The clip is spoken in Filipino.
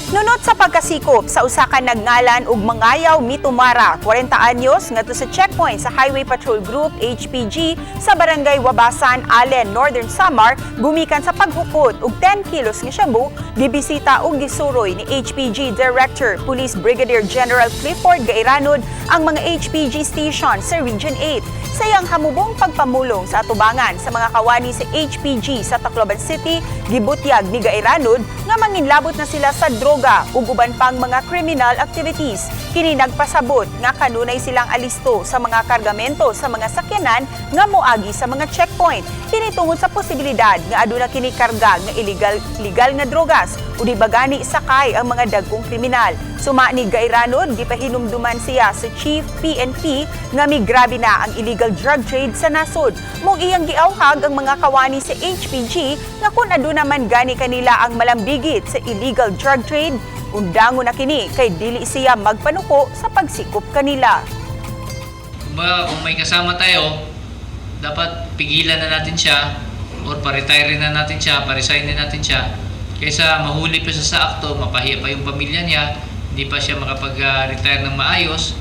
Nunot sa pagkasikop sa usa ka nagngalan ug mangayaw mitumara 40 anyos ngadto sa checkpoint sa Highway Patrol Group HPG sa Barangay Wabasan, Allen, Northern Samar gumikan sa paghukot og 10 kilos nga shabu gibisita ug gisuroy ni HPG Director Police Brigadier General Clifford Gairanod ang mga HPG station sa Region 8 sa iyang hamubong pagpamulong sa atubangan sa mga kawani sa HPG sa Tacloban City gibutyag ni Gairanod nga manginlabot na sila sa droga ug uban pang mga criminal activities. Kini nagpasabot nga kanunay silang alisto sa mga kargamento sa mga sakyanan nga moagi sa mga checkpoint. Kini tungod sa posibilidad nga aduna kini karga nga illegal nga drogas o di ba gani sakay ang mga dagkong kriminal. Suma ni Gairanod, gipahinumduman siya sa Chief PNP nga migrabe na ang illegal drug trade sa nasod. Mong iyang giawhag ang mga kawani sa HPG nga kung aduna man gani kanila ang malambigit sa illegal drug trade, undangon na kini kay dili siya magpanuko sa pagsikop kanila. Kung may kasama tayo, dapat pigilan na natin siya or pa-retire na natin siya, pa-resign na natin siya kaysa mahuli pa siya sa akto, mapahiya pa yung pamilya niya, hindi pa siya makapag-retire ng maayos.